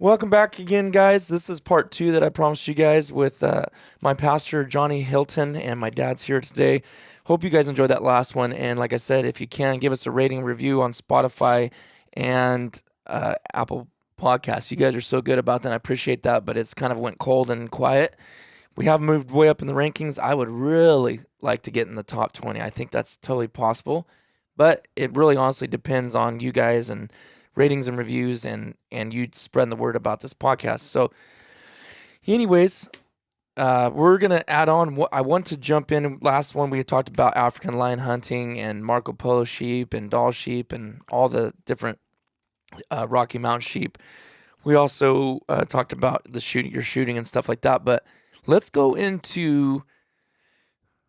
Welcome back again, guys. This is part 2 that I promised you guys with my pastor, Johnny Hilton, and my dad's here today. Hope you guys enjoyed that last one. And like I said, if you can, give us a rating review on Spotify and Apple Podcasts. You guys are so good about that. I appreciate that, but it's kind of went cold and quiet. We have moved way up in the rankings. I would really like to get in the top 20. I think that's totally possible, but it really honestly depends on you guys and ratings and reviews and you spreading the word about this podcast. So anyways, we're going to add on. I want to jump in. Last one, we talked about African lion hunting and Marco Polo sheep and doll sheep and all the different Rocky Mountain sheep. We also talked about your shooting and stuff like that. But let's go into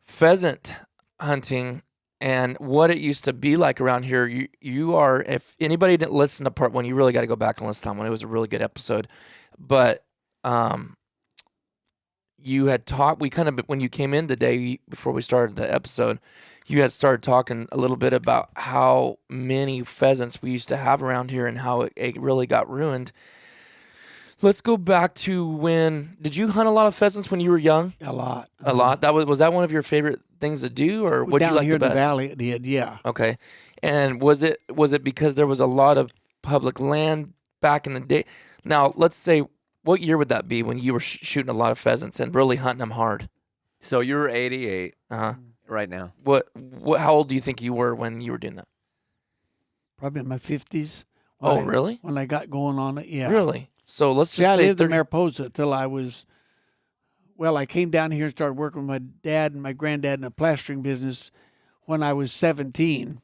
pheasant hunting and what it used to be like around here. You are, if anybody didn't listen to part 1, you really got to go back and listen to that one. It was a really good episode. But you had talked, we kind of, when you came in today, before we started the episode, you had started talking a little bit about how many pheasants we used to have around here and how it really got ruined. Let's go back to when, did you hunt a lot of pheasants when you were young? A lot. A lot? Was that one of your favorite things to do, or what you like here the best? In the valley, it did, yeah. Okay. And was it because there was a lot of public land back in the day? Now, let's say, what year would that be when you were shooting a lot of pheasants and really hunting them hard? So you're 88 Uh-huh. right now. What? How old do you think you were when you were doing that? Probably in my 50s. Oh, really? When I got going on it, yeah. Really? So let's just I say lived in Mariposa till I was, I came down here and started working with my dad and my granddad in a plastering business when I was 17.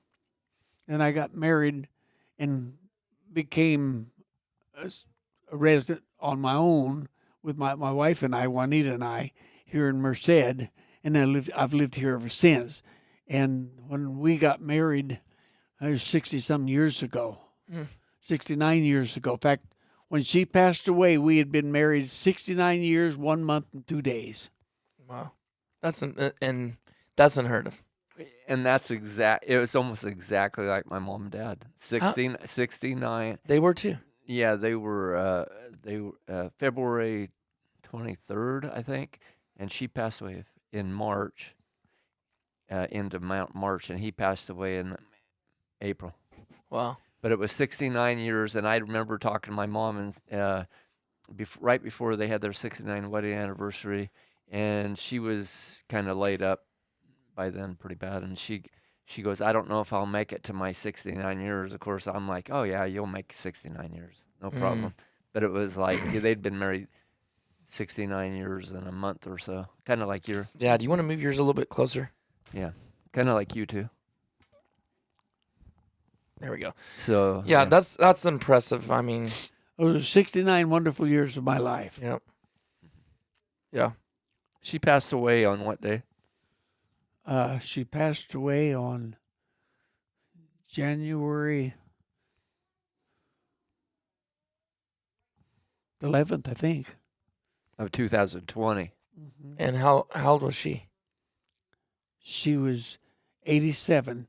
And I got married and became a resident on my own with my wife and I, Juanita and I, here in Merced. And I've lived here ever since. And when we got married, it was 60-some years ago, 69 years ago. In fact, when she passed away, we had been married 69 years, 1 month, and 2 days. Wow. That's unheard of. And that's it was almost exactly like my mom and dad. 69. They were too. Yeah, they were February 23rd, I think, and she passed away in March, into March, and he passed away in April. Wow. But it was 69 years, and I remember talking to my mom and right before they had their 69 wedding anniversary, and she was kind of laid up by then pretty bad, and she goes, I don't know if I'll make it to my 69 years. Of course, I'm like, oh yeah, you'll make 69 years, no problem. But it was like they'd been married 69 years in a month or so, kind of like your. Yeah, do you want to move yours a little bit closer? Yeah, kind of like you two. There we go. So yeah, that's impressive. I mean, those are 69 wonderful years of my life. Yep. Yeah. She passed away on what day? She passed away on January 11th, I think. Of 2020. Mm-hmm. And how old was she? She was 87.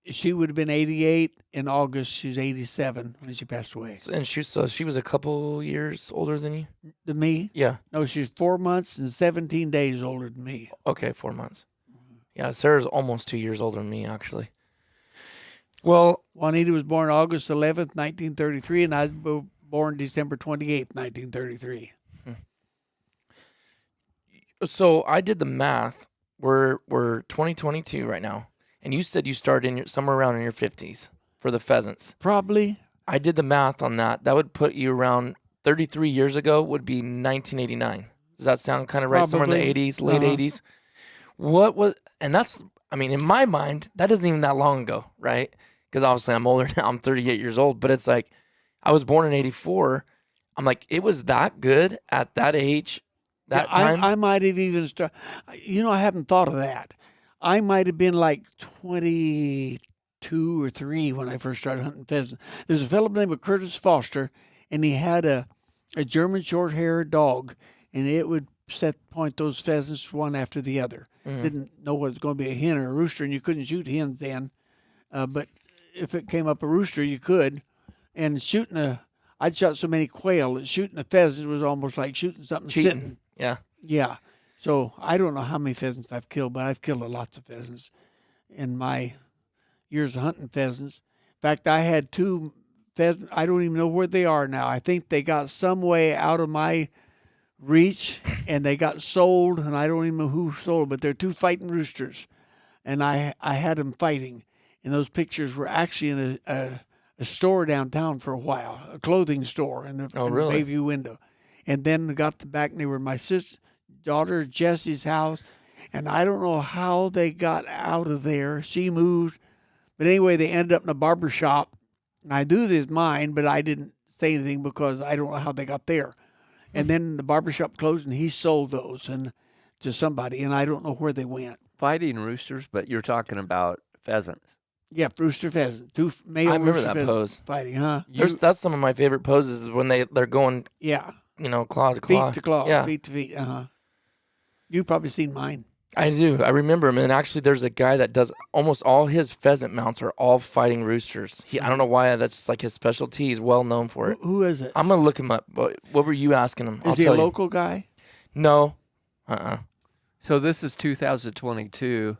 She would have been 88 in August. She's 87 when she passed away. And she was a couple years older than you? Than me? Yeah. No, she's 4 months and 17 days older than me. Okay, 4 months. Yeah, Sarah's almost 2 years older than me, actually. Well, Juanita was born August 11th, 1933, and I was born December 28th, 1933. So I did the math. We're 2022 right now. And you said you started somewhere around in your 50s for the pheasants. Probably. I did the math on that. That would put you around 33 years ago would be 1989. Does that sound kind of right? Probably. Somewhere in the 80s, late 80s. What was, and that's, I mean, in my mind, that isn't even that long ago, right? Because obviously I'm older now. I'm 38 years old. But it's like, I was born in 84. I'm like, it was that good at that age, that time? I might have even started. I haven't thought of that. I might have been like 22 or 3 when I first started hunting pheasants. There's a fellow named Curtis Foster, and he had a German short-haired dog, and it would point those pheasants one after the other. Mm-hmm. Didn't know whether it was going to be a hen or a rooster, and you couldn't shoot hens then. But if it came up a rooster, you could. And shooting I'd shot so many quail that shooting a pheasant was almost like shooting something Cheating. sitting. Yeah. Yeah. So I don't know how many pheasants I've killed, but I've killed lots of pheasants in my years of hunting pheasants. In fact, I had 2 pheasants. I don't even know where they are now. I think they got some way out of my reach and they got sold, and I don't even know who sold, but they're 2 fighting roosters. And I had them fighting. And those pictures were actually in a store downtown for a while, a clothing store in the really? Bayview window. And then got to back, and they were my daughter Jessie's house. And I don't know how they got out of there. She moved. But anyway, they ended up in a barber shop. And I knew this mine, but I didn't say anything because I don't know how they got there. And then the barber shop closed, and he sold those to somebody, and I don't know where they went. Fighting roosters, but you're talking about pheasants. Yeah, rooster pheasant. 2 male I remember rooster that pheasants pose. fighting, huh? That's some of my favorite poses is when they're going, Yeah. claw to claw. Feet to claw, Yeah. feet to feet. You've probably seen mine. I do. I remember him. And actually, there's a guy that does almost all his pheasant mounts are all fighting roosters. I don't know why. That's just like his specialty. He's well known for it. Who is it? I'm going to look him up. What were you asking him? Is he a local guy? No. So this is 2022,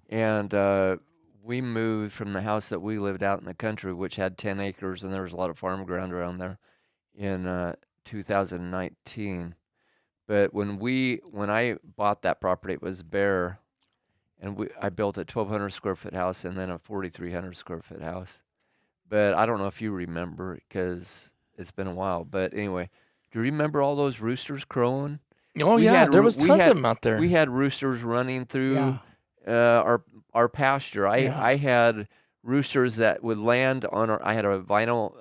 and we moved from the house that we lived out in the country, which had 10 acres, and there was a lot of farm ground around there, in 2019. But when I bought that property, it was bare, and I built a 1,200 square foot house and then a 4,300 square foot house. But I don't know if you remember because it's been a while. But anyway, do you remember all those roosters crowing? Oh, there was tons of them out there. We had roosters running through our pasture. Yeah. I had roosters that would land on I had a vinyl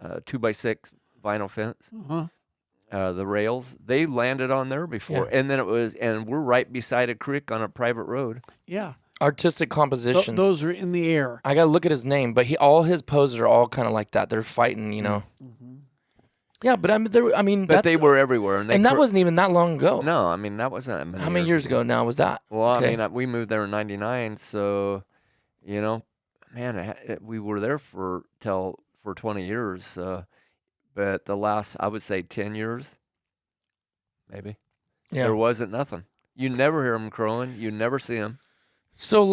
2x6 vinyl fence. The rails, they landed on there before, and then and we're right beside a creek on a private road. Yeah. Artistic compositions. Those are in the air. I got to look at his name, but all his poses are all kind of like that. They're fighting, Mm-hmm. Yeah, but but they were everywhere, and that wasn't even that long ago. No, I mean that wasn't. How many years ago now was that? Well, Okay. I mean, we moved there in '99, so man, we were there for 20 years. But the last, I would say, 10 years, maybe, there wasn't nothing. You never hear them crowing. You never see them. So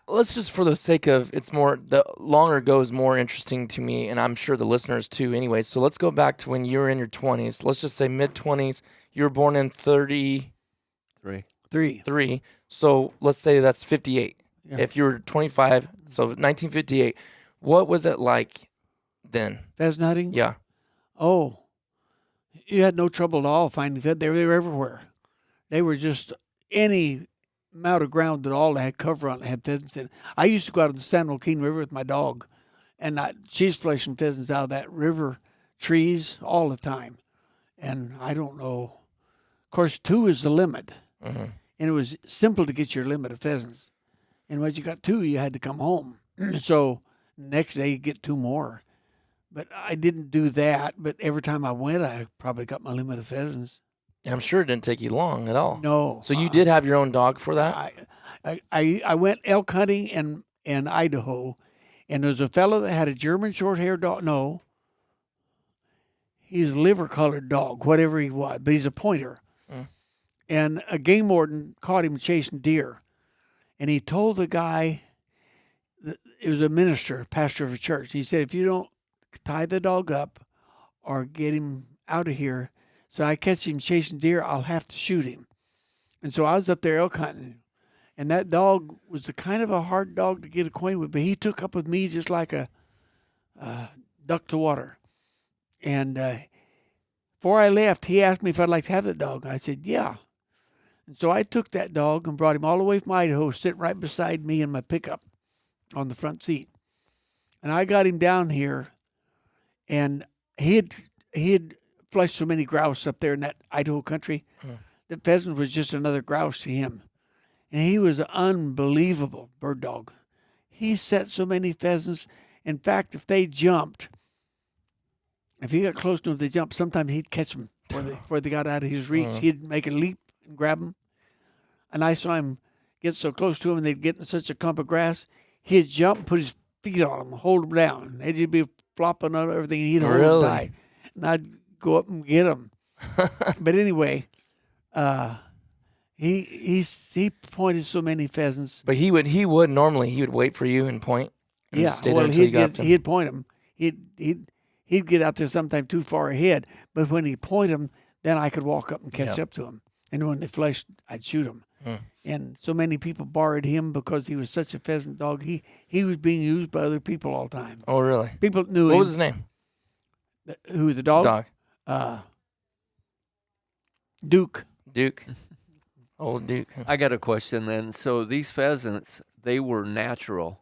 let's just, for the sake of, the longer it goes, more interesting to me, and I'm sure the listeners too anyway. So let's go back to when you were in your 20s. Let's just say mid-20s. You were born in 33. So let's say that's 58. Yeah. If you were 25, so 1958. What was it like then? Pheasant hunting? Yeah. Oh, you had no trouble at all finding pheasants. They were everywhere. They were just any amount of ground at all that had cover on it had pheasants in it. I used to go out to the San Joaquin River with my dog, and she's fleshing pheasants out of that river trees all the time. And I don't know. Of course, 2 is the limit. Mm-hmm. And it was simple to get your limit of pheasants. And once you got 2, you had to come home. So next day you get 2 more. But I didn't do that. But every time I went, I probably got my limit of pheasants. I'm sure it didn't take you long at all. No. So you did have your own dog for that? I went elk hunting in Idaho, and there was a fellow that had a German short-haired dog. No, he's a liver-colored dog, whatever he was, but he's a pointer. And a game warden caught him chasing deer, and he told the guy, it was a minister, pastor of a church. He said, if you don't tie the dog up or get him out of here, so I catch him chasing deer, I'll have to shoot him. And so I was up there elk hunting, and that dog was a kind of a hard dog to get acquainted with, but he took up with me just like a duck to water. And before I left, he asked me if I'd like to have the dog. I said, yeah. And so I took that dog and brought him all the way from Idaho, sitting right beside me in my pickup on the front seat. And I got him down here, and he had flushed so many grouse up there in that Idaho country. The pheasant was just another grouse to him. And he was an unbelievable bird dog. He set so many pheasants. In fact, if they jumped, if he got close to them, they jumped, sometimes he'd catch them before they got out of his reach. He'd make a leap and grab them. And I saw him get so close to him, and they'd get in such a clump of grass, he'd jump and put his feet on them, hold them down. They'd be flopping on everything. And he'd hold Really? them tight, and I'd go up and get them. But anyway, he pointed so many pheasants. But he would normally wait for you and point. And just stay there until you got them. He'd point them. He'd get out there sometime too far ahead. But when he'd point them, then I could walk up and catch up to them. And when they flushed, I'd shoot them. And so many people borrowed him because he was such a pheasant dog. He was being used by other people all the time. Oh, really? People knew him. What was his name? Who, the dog? Duke. Duke. Old Duke. I got a question then. So these pheasants, they were natural.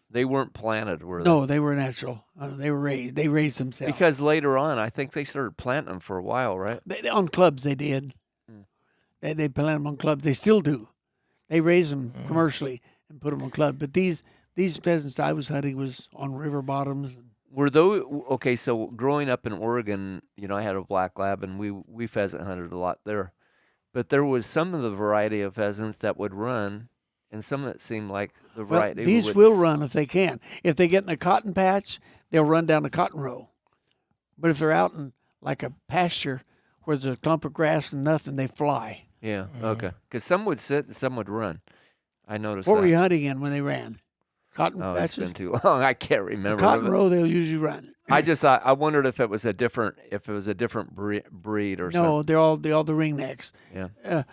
They weren't planted, were they? No, they were natural. They were raised. They raised themselves. Because later on, I think they started planting them for a while, right? On clubs, they did. They plant them on clubs. They still do. They raise them commercially and put them on clubs. But these pheasants I was hunting was on river bottoms. Were those okay? So growing up in Oregon, I had a black lab, and we pheasant hunted a lot there. But there was some of the variety of pheasants that would run, and some that seemed like the variety. These will run if they can. If they get in a cotton patch, they'll run down the cotton row. But if they're out in like a pasture where there's a clump of grass and nothing, they fly. Yeah. Okay. Because some would sit and some would run. I noticed. What that. were you hunting in when they ran? Cotton patches? It's been too long. I can't remember. Cotton row, they'll usually run. I just thought I wondered if it was a different breed or something. No, they're all the ringnecks. Yeah.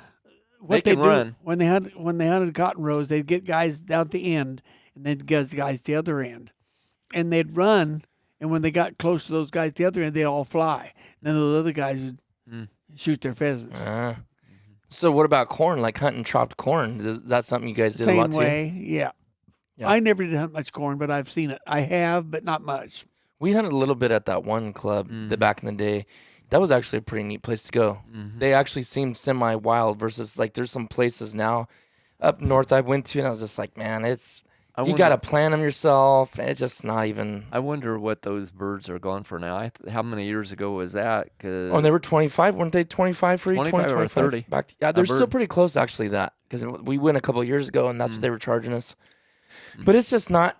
What They can run. when they hunted cotton rows, they'd get guys down at the end, and then get guys at the other end, and they'd run. And when they got close to those guys at the other end, they'd all fly. And then those other guys would shoot their pheasants. So what about corn? Like hunting chopped corn? Is that something you guys did a lot too? Same way, yeah. I never did hunt much corn, but I've seen it. I have, but not much. We hunted a little bit at that one club that back in the day. That was actually a pretty neat place to go. They actually seemed semi-wild versus like there's some places now up north I went to and I was just like, man, you got to plant them yourself. It's just not even. I wonder what those birds are going for now. How many years ago was that? They were 25. Weren't they 25 for each? 25 or 30. They're still pretty close actually. That because we went a couple of years ago and that's what they were charging us. But it's just not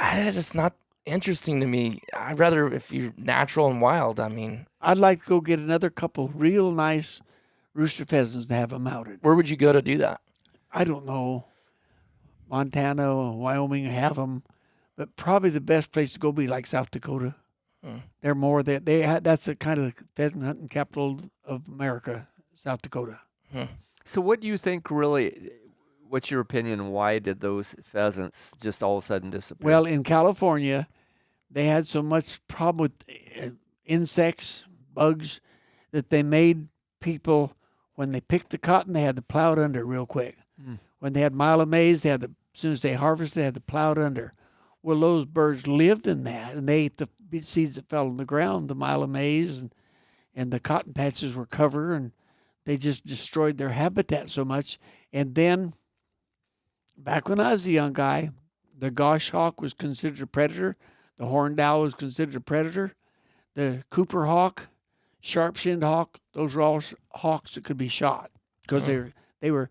interesting to me. I'd rather if you're natural and wild. I mean, I'd like to go get another couple real nice rooster pheasants to have them mounted. Where would you go to do that? I don't know. Montana or Wyoming have them, but probably the best place to go be like South Dakota. They're more that's the kind of pheasant hunting capital of America, South Dakota. So what do you think really? What's your opinion? Why did those pheasants just all of a sudden disappear? Well, in California, they had so much problem with insects, bugs, that they made people, when they picked the cotton, they had to plow it under real quick. When they had mile of maize, as soon as they harvested, they had to plow it under. Well, those birds lived in that, and they ate the seeds that fell on the ground, the mile of maize, and the cotton patches were covered, and they just destroyed their habitat so much. And then, back when I was a young guy, the goshawk was considered a predator. The horned owl was considered a predator. The Cooper hawk, sharp-shinned hawk, those were all hawks that could be shot because they were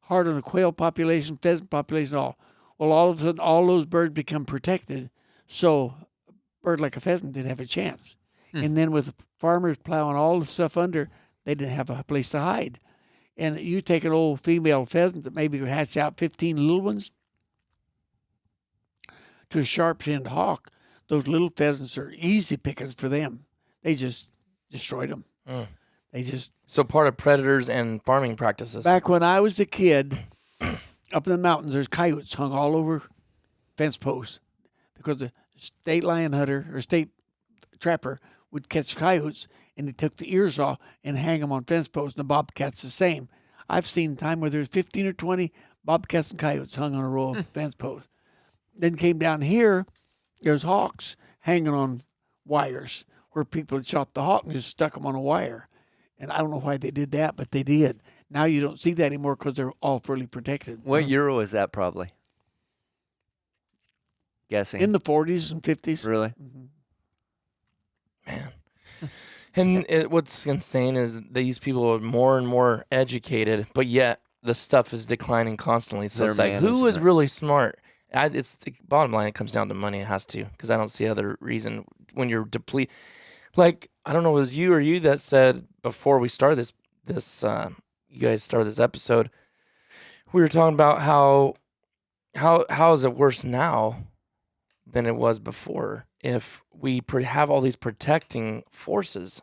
hard on the quail population, pheasant population, all. Well, all of a sudden, all those birds become protected, so a bird like a pheasant didn't have a chance. And then with farmers plowing all the stuff under, they didn't have a place to hide. And you take an old female pheasant that maybe hatch out 15 little ones to a sharp-shinned hawk, those little pheasants are easy pickings for them. They just destroyed them. So part of predators and farming practices. Back when I was a kid, up in the mountains, there's coyotes hung all over fence posts because the state lion hunter or state trapper would catch coyotes and they took the ears off and hang them on fence posts, and the bobcats the same. I've seen time where there's 15 or 20 bobcats and coyotes hung on a row of fence posts. Then came down here, there's hawks hanging on wires where people had shot the hawk and just stuck them on a wire. And I don't know why they did that, but they did. Now you don't see that anymore because they're all fully protected. What year was that probably? Guessing. In the 40s and 50s. Really? Man. And what's insane is these people are more and more educated, but yet the stuff is declining constantly. So it's like, who is really smart? It's bottom line, it comes down to money. It has to, because I don't see other reason when you're depleted. Like, I don't know, it was you or you that said before we started this you guys started this episode, we were talking about how is it worse now than it was before if we have all these protecting forces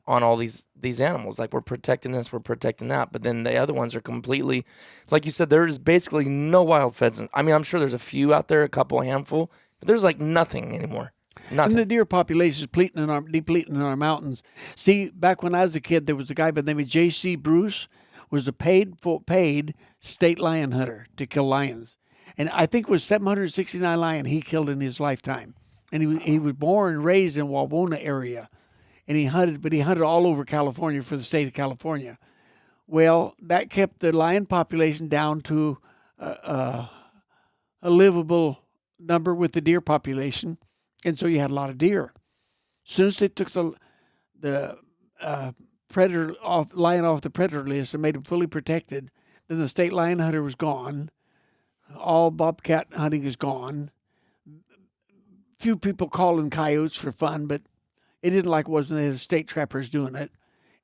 on all these animals. Like, we're protecting this, we're protecting that, but then the other ones are completely, like you said, there is basically no wild pheasants. I mean, I'm sure there's a few out there, a handful, but there's like nothing anymore. Nothing. And the deer population is depleting in our mountains. See, back when I was a kid, there was a guy by the name of J.C. Bruce, was a paid state lion hunter to kill lions. And I think it was 769 lion he killed in his lifetime. And he was born and raised in Wawona area. And he hunted all over California for the state of California. Well, that kept the lion population down to a livable number with the deer population. And so you had a lot of deer. As soon as they took the lion off the predator list and made him fully protected, then the state lion hunter was gone. All bobcat hunting is gone. Few people calling coyotes for fun, but it didn't like it wasn't the state trappers doing it.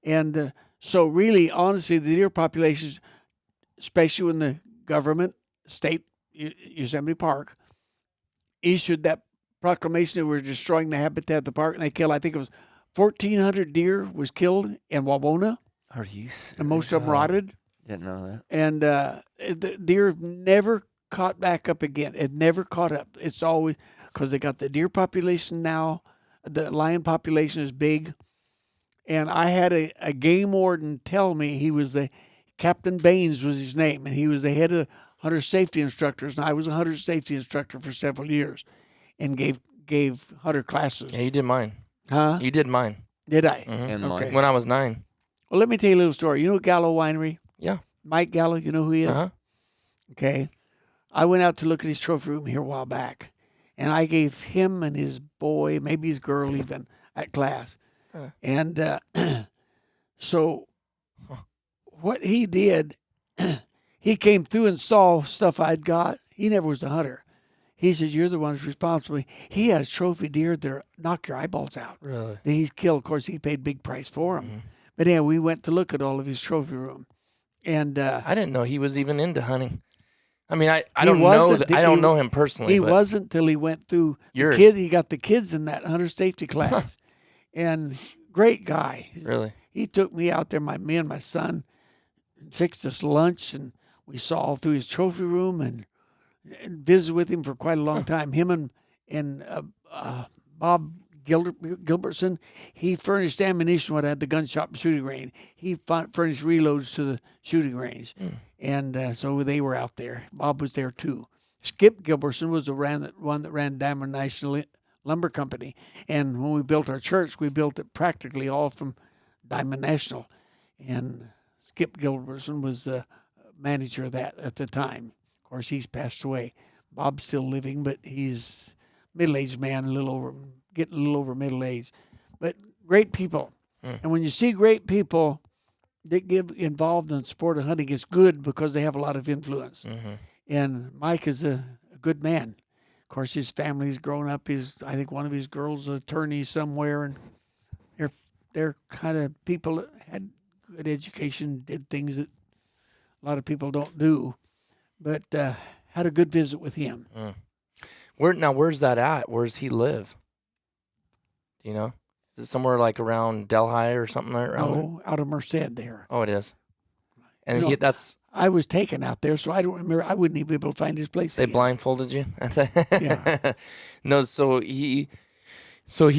And so really, honestly, the deer populations, especially when the government, state, Yosemite Park, issued that proclamation that we're destroying the habitat of the park, and they killed, I think it was 1,400 deer was killed in Wawona. Are you serious? And most of them rotted. Didn't know that. And the deer never caught back up again. It never caught up. It's always because they got the deer population now. The lion population is big. And I had a game warden tell me, he was Captain Baines was his name, and he was the head of hunter safety instructors. And I was a hunter safety instructor for several years and gave hunter classes. Yeah, you did mine. Huh? You did mine. Did I? Mm-hmm. And Okay. mine. When I was 9. Well, let me tell you a little story. You know Gallo Winery? Yeah. Mike Gallo, you know who he is? Uh-huh. Okay. I went out to look at his trophy room here a while back, and I gave him and his boy, maybe his girl even, at class. Huh. And so what he did, he came through and saw stuff I'd got. He never was a hunter. He said, "You're the one who's responsible." He has trophy deer that knock your eyeballs out. Really? That he's killed. Of course, he paid big price for them. Mm-hmm. But yeah, we went to look at all of his trophy room. And I didn't know he was even into hunting. I mean, I He don't know wasn't. I don't know him personally. he but wasn't till he went through Yours. He got the kids in that hunter safety class. And great guy. Really? He took me out there, me and my son, fixed us lunch, and we saw all through his trophy room and visited with him for quite a long time. Him and Bob Gilbertson, he furnished ammunition when I had the gun shop and shooting range. He furnished reloads to the shooting range. And so they were out there. Bob was there too. Skip Gilbertson was the one that ran Diamond National Lumber Company. And when we built our church, we built it practically all from Diamond National. And Skip Gilbertson was the manager of that at the time. Of course, he's passed away. Bob's still living, but he's middle-aged man, getting a little over middle age. But great people. And when you see great people that get involved in the sport of hunting, it's good because they have a lot of influence. Mm-hmm. And Mike is a good man. Of course, his family's grown up. I think one of his girls is an attorney somewhere, and they're kind of people that had good education, did things that a lot of people don't do. But had a good visit with him. Where's that at? Where's he live? Do you know? Is it somewhere like around Delhi or something around there? No, out of Merced there. Oh, it is. And No. that's I was taken out there, so I don't remember. I wouldn't even be able to find his place. they again. blindfolded you. Yeah. No, so he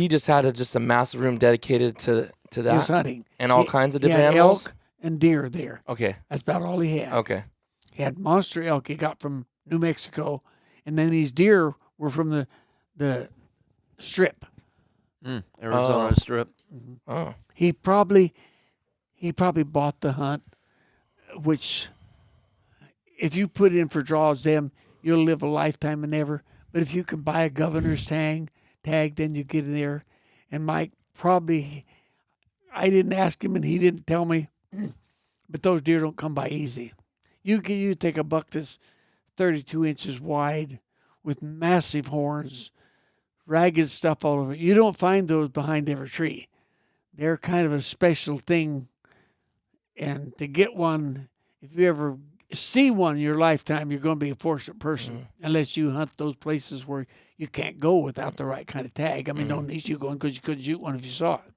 just had a massive room dedicated to He that was hunting. and all He- kinds of he different had animals. elk and deer there. Okay. That's about all he had. Okay. He had monster elk he got from New Mexico, and then these deer were from the strip. Arizona Strip. Oh. He probably bought the hunt, which if you put in for draws them, you'll live a lifetime and never. But if you can buy a governor's tag, then you get in there. And Mike probably, I didn't ask him and he didn't tell me, but those deer don't come by easy. You take a buck that's 32 inches wide with massive horns, ragged stuff all over. You don't find those behind every tree. They're kind of a special thing. And to get one, if you ever see one in your lifetime, you're going to be a fortunate person, unless you hunt those places where you can't go without the right kind of tag. I mean, don't need you going because you couldn't shoot one if you saw it.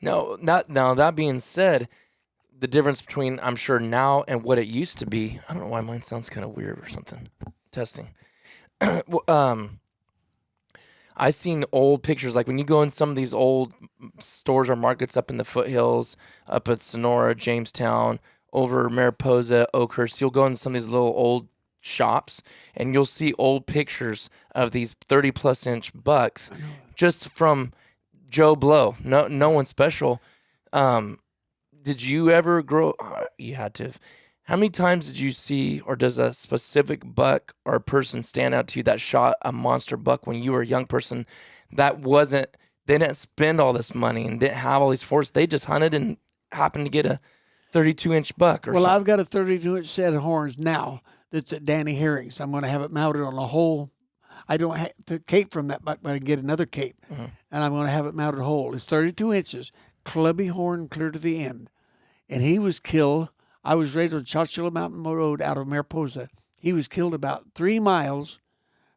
Now, that being said, the difference between, I'm sure, now and what it used to be, I don't know why mine sounds kind of weird or something. Testing. I seen old pictures, like when you go in some of these old stores or markets up in the foothills, up at Sonora, Jamestown, over Mariposa, Oakhurst. You'll go in some of these little old shops, and you'll see old pictures of these 30-plus inch bucks, just from Joe Blow. No one special. Did you ever grow? You had to have. How many times did you see, or does a specific buck or a person stand out to you that shot a monster buck when you were a young person that wasn't, they didn't spend all this money and didn't have all these forces. They just hunted and happened to get a 32-inch buck or something? I've got a 32-inch set of horns now that's at Danny Herring's. I'm going to have it mounted on a hole. I don't have the cape from that buck, but I can get another cape. And I'm going to have it mounted whole. It's 32 inches, clubby horn clear to the end. And he was killed. I was raised on Chowchilla Mountain Road out of Mariposa. He was killed about 3 miles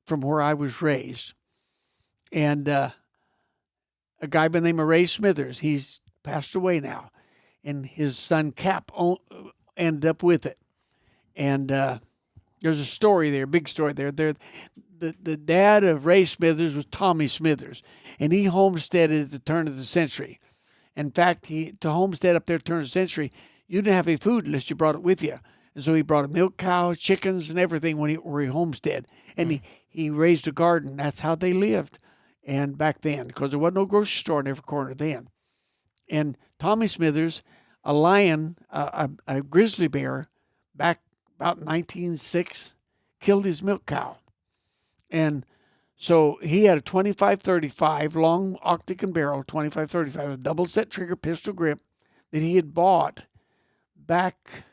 from where I was raised. And a guy by the name of Ray Smithers, he's passed away now. And his son Cap ended up with it. And there's a story there, big story there. The dad of Ray Smithers was Tommy Smithers, and he homesteaded at the turn of the century. In fact, to homestead up there at the turn of the century, you didn't have any food unless you brought it with you. And so he brought a milk cow, chickens, and everything where he homesteaded. And he raised a garden. That's how they lived. And back then, because there wasn't no grocery store in every corner then. And Tommy Smithers, a lion, a grizzly bear, back about 1906, killed his milk cow. And so he had a 25-35 long octagon barrel, 25-35, a double set trigger pistol grip that he had bought back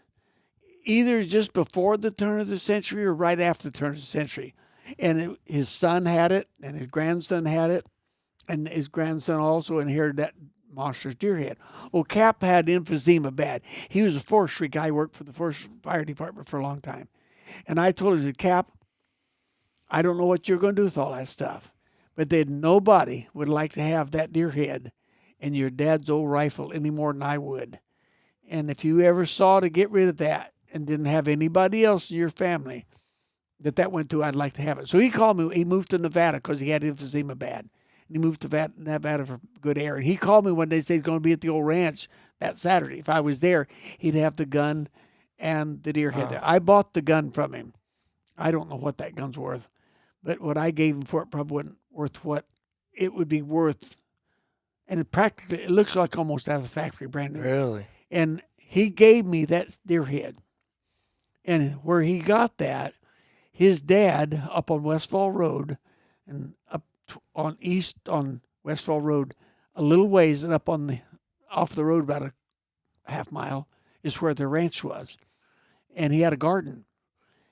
either just before the turn of the century or right after the turn of the century. And his son had it, and his grandson had it, and his grandson also inherited that monstrous deer head. Well, Cap had emphysema bad. He was a forestry guy, worked for the forest fire department for a long time. And I told him, Cap, I don't know what you're going to do with all that stuff, but nobody would like to have that deer head in your dad's old rifle any more than I would. And if you ever saw to get rid of that and didn't have anybody else in your family that went to, I'd like to have it. So he called me. He moved to Nevada because he had emphysema bad. And he moved to Nevada for good air. And he called me one day and said he's going to be at the old ranch that Saturday. If I was there, he'd have the gun and the deer head there. I bought the gun from him. I don't know what that gun's worth. But what I gave him for it probably wasn't worth what it would be worth. And it looks like almost out of the factory, brand new. Really? And he gave me that deer head. And where he got that, his dad up on Westfall Road and up on Westfall Road, a little ways and up off the road about a half mile is where the ranch was. And he had a garden.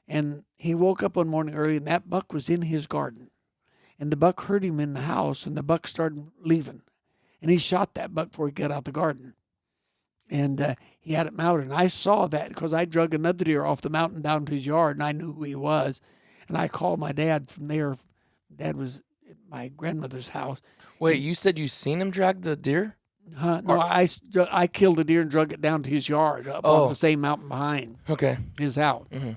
And he woke up one morning early, and that buck was in his garden. And the buck heard him in the house, and the buck started leaving. And he shot that buck before he got out the garden. And he had it mounted. And I saw that because I drug another deer off the mountain down to his yard, and I knew who he was. And I called my dad from there. Dad was at my grandmother's house. Wait, you said you seen him drag the deer? No, I killed a deer and drug it down to his yard up on the same mountain behind his house. Mm-hmm.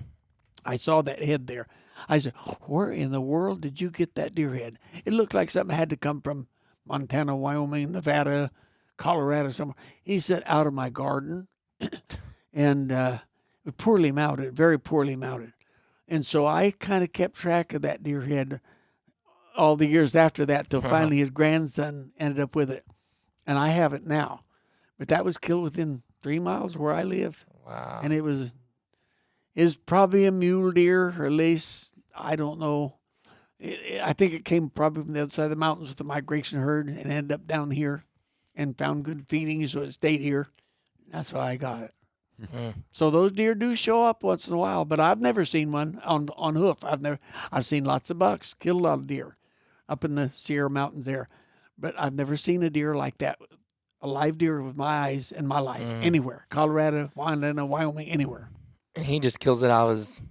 I saw that head there. I said, where in the world did you get that deer head? It looked like something had to come from Montana, Wyoming, Nevada, Colorado, somewhere. He said, out of my garden. And poorly mounted, very poorly mounted. And so I kind of kept track of that deer head all the years after that till finally his grandson ended up with it. And I have it now. But that was killed within 3 miles of where I lived. Wow. And it was probably a mule deer, or at least, I don't know. I think it came probably from the other side of the mountains with the migration herd and ended up down here and found good feeding, so it stayed here. That's why I got it. Mm-hmm. So those deer do show up once in a while, but I've never seen one on hoof. I've seen lots of bucks, killed a lot of deer. up in the Sierra Mountains there. But I've never seen a deer like that, a live deer with my eyes in my life, anywhere. Colorado, Montana, Wyoming, anywhere. And he just kills it out of his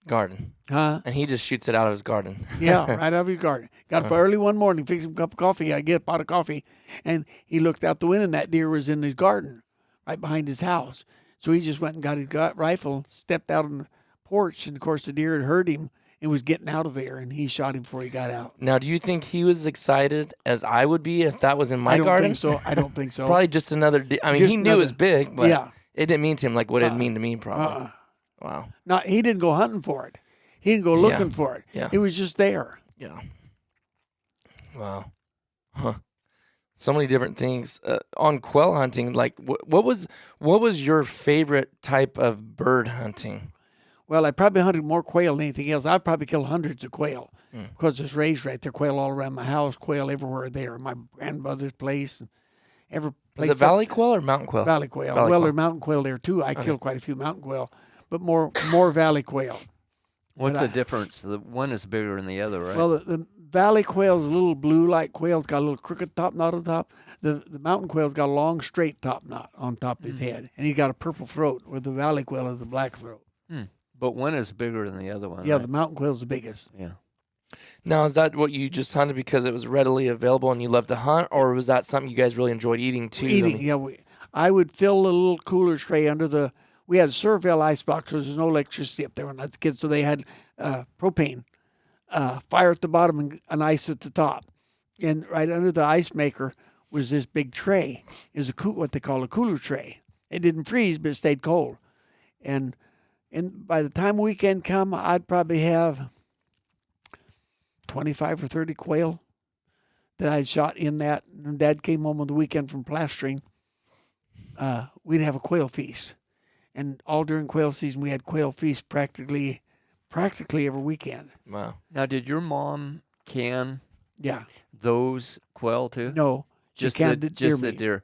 garden. Huh? And he just shoots it out of his garden. Yeah, right out of your garden. Got up early one morning, fixed him a cup of coffee. I get a pot of coffee, and he looked out the window, and that deer was in his garden, right behind his house. So he just went and got his rifle, stepped out on the porch, and of course the deer had heard him and was getting out of there, and he shot him before he got out. Now, do you think he was excited as I would be if that was in my garden? I don't think so. Probably just another. I mean, he knew it was big, but it didn't mean to him like what it mean to me. Probably. Wow. No, he didn't go hunting for it. He didn't go looking for it. Yeah. It was just there. Yeah. Wow. Huh. So many different things on quail hunting. Like, what was your favorite type of bird hunting? Well, I probably hunted more quail than anything else. I've probably killed hundreds of quail because it's raised right there. Quail all around my house, quail everywhere there. My grandmother's place, and every place. Is it valley quail or mountain quail? Valley quail. Valley well, quail. there's mountain quail there too. I killed quite a few mountain quail, but more valley quail. What's the difference? The one is bigger than the other, right? Well, the valley quail is a little blue-like quail. It's got a little crooked top knot on top. The mountain quail's got a long, straight top knot on top of his head, and he's got a purple throat, where the valley quail has a black throat. But one is bigger than the other one. Yeah, right? the mountain quail's the biggest. Yeah. Now, is that what you just hunted because it was readily available and you loved to hunt, or was that something you guys really enjoyed eating too? Eating, yeah. I would fill a little cooler tray under the. We had a Surville ice box because there's no electricity up there when I was a kid, so they had propane, fire at the bottom and ice at the top, and right under the ice maker was this big tray. It was what they call a cooler tray. It didn't freeze, but it stayed cold, and by the time weekend come, I'd probably have 25 or 30 quail that I'd shot in that. And Dad came home on the weekend from plastering. We'd have a quail feast. And all during quail season, we had quail feast practically every weekend. Wow. Now, did your mom can those quail too? No, just the deer.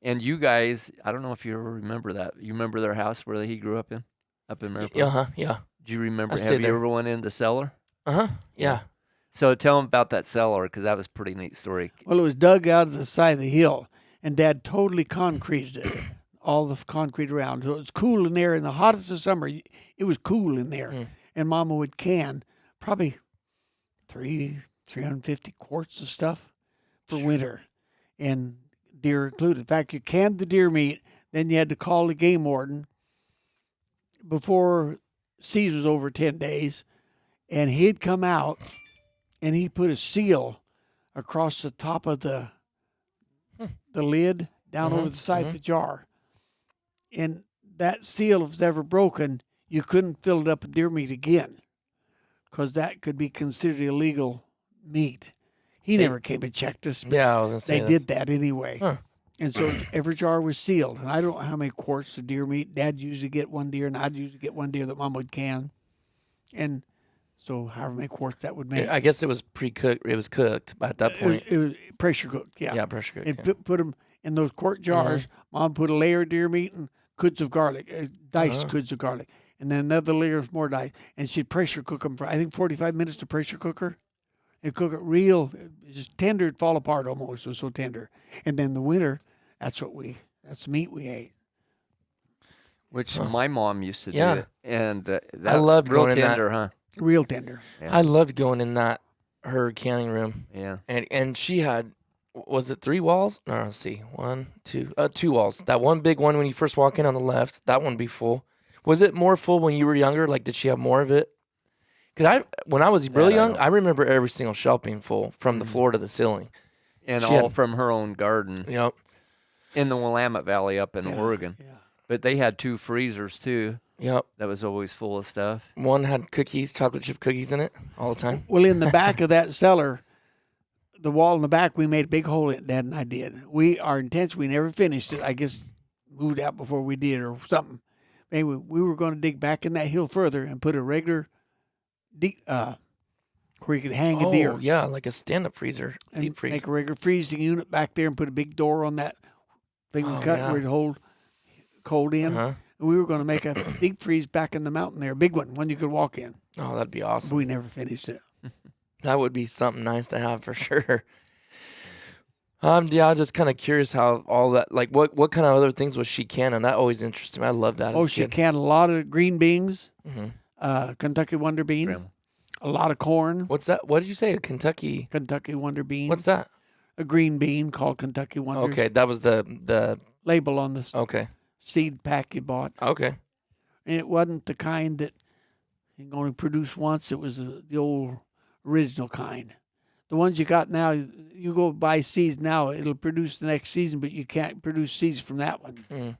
And you guys, I don't know if you ever remember that. You remember their house where he grew up in Mariposa? Yeah. Do you remember? I Have stayed you there. ever went in the cellar? Yeah. So tell him about that cellar, because that was a pretty neat story. Well, it was dug out of the side of the hill, and Dad totally concreted it, all the concrete around. So it was cool in there. In the hottest of summer, it was cool in there. And Mama would can probably 350 quarts of stuff for winter, and deer included. In fact, you canned the deer meat, then you had to call the game warden before season was over 10 days, and he'd come out and he put a seal across the top of the lid down over the side of the jar. And that seal, if it's ever broken, you couldn't fill it up with deer meat again, because that could be considered illegal meat. He never came and checked us. But I was gonna say they did that anyway. Huh. And so every jar was sealed. And I don't know how many quarts of deer meat. Dad usually get one deer, and I'd usually get one deer that Mom would can. And so however many quarts that would make. I guess it was pre-cooked. It was cooked at that point. It was pressure cooked, yeah. Yeah, pressure cooked. And put them in those quart jars. Mom put a layer of deer meat and cuds of garlic, diced cuds of garlic. And then another layer of more diced. And she'd pressure cook them for, I think, 45 minutes to pressure cooker. And cook it real, just tender, it'd fall apart almost. It was so tender. And then the winter, that's the meat we ate. Which my mom used to do. Yeah. It. And that I loved real going in that. tender, huh? Real tender. Yeah. I loved going in her canning room. Yeah. And she had, was it 3 walls? No, let's see. 2 walls. That one big one when you first walk in on the left, that one be full. Was it more full when you were younger? Like, did she have more of it? Because when I was really young, I remember every single shelf being full from the floor to the ceiling. And She all had- from her own garden Yep. in the Willamette Valley up in Oregon. Yeah. But they had 2 freezers too. Yep. That was always full of stuff. One had cookies, chocolate chip cookies in it all the time. Well, in the back of that cellar, the wall in the back, we made a big hole in it, Dad and I did. Our intention, we never finished it. I guess moved out before we did or something. Anyway, we were going to dig back in that hill further and put a regular deep, where you could hang a deer. Oh, yeah, like a stand-up freezer, And deep freeze. make a regular freezing unit back there and put a big door on that thing we cut yeah. where it'd hold cold in. Uh-huh. And we were going to make a deep freeze back in the mountain there, a big one you could walk in. Oh, that'd be awesome. But we never finished it. That would be something nice to have for sure. Yeah, I'm just kind of curious how all that, like, what kind of other things was she canning? That always interested me. I love that. Oh, as a she kid. canned a lot of green beans, Mhm. Kentucky Wonder Bean, Grandma. a lot of corn, What's that? What did you say? A Kentucky? Kentucky Wonder Bean. What's that? A green bean called Kentucky Wonders. Okay, that was the. Label on the Okay. seed pack you bought. Okay. And it wasn't the kind that you can only produce once. It was the old original kind. The ones you got now, you go buy seeds now, it'll produce the next season, but you can't produce seeds from that one.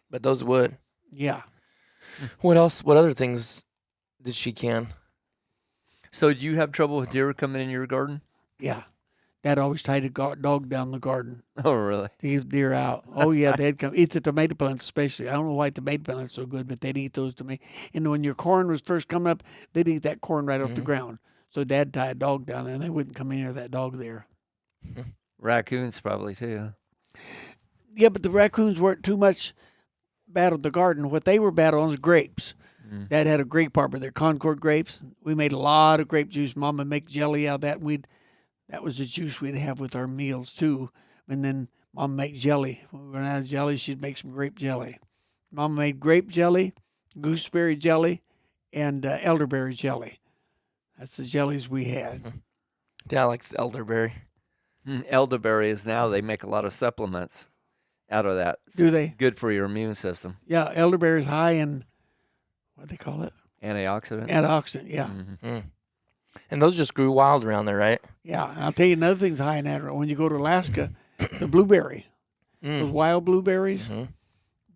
But those would. Yeah. What else? What other things did she can? So do you have trouble with deer coming in your garden? Yeah. Dad always tied a dog down the garden Oh, really? to keep deer out. Oh, yeah, they'd come eat the tomato plants, especially. I don't know why tomato plants are so good, but they'd eat those to me. And when your corn was first coming up, they'd eat that corn right off the ground. So Dad tied a dog down there, and they wouldn't come near that dog there. Raccoons probably too. Yeah, but the raccoons weren't too much bad on the garden. What they were bad on was grapes. Dad had a grape arbor there, Concord grapes. We made a lot of grape juice. Mom would make jelly out of that. And that was the juice we'd have with our meals too. And then Mom made jelly. When we ran out of jelly, she'd make some grape jelly. Mom made grape jelly, gooseberry jelly, and elderberry jelly. That's the jellies we had. Dad likes elderberry. Elderberry is now they make a lot of supplements out of that. It's Do they? good for your immune system. Yeah, elderberry is high in, what do they call it? Antioxidant. Antioxidant, yeah. And those just grew wild around there, right? Yeah, and I'll tell you another thing's high in that. When you go to Alaska, the blueberry, those wild blueberries,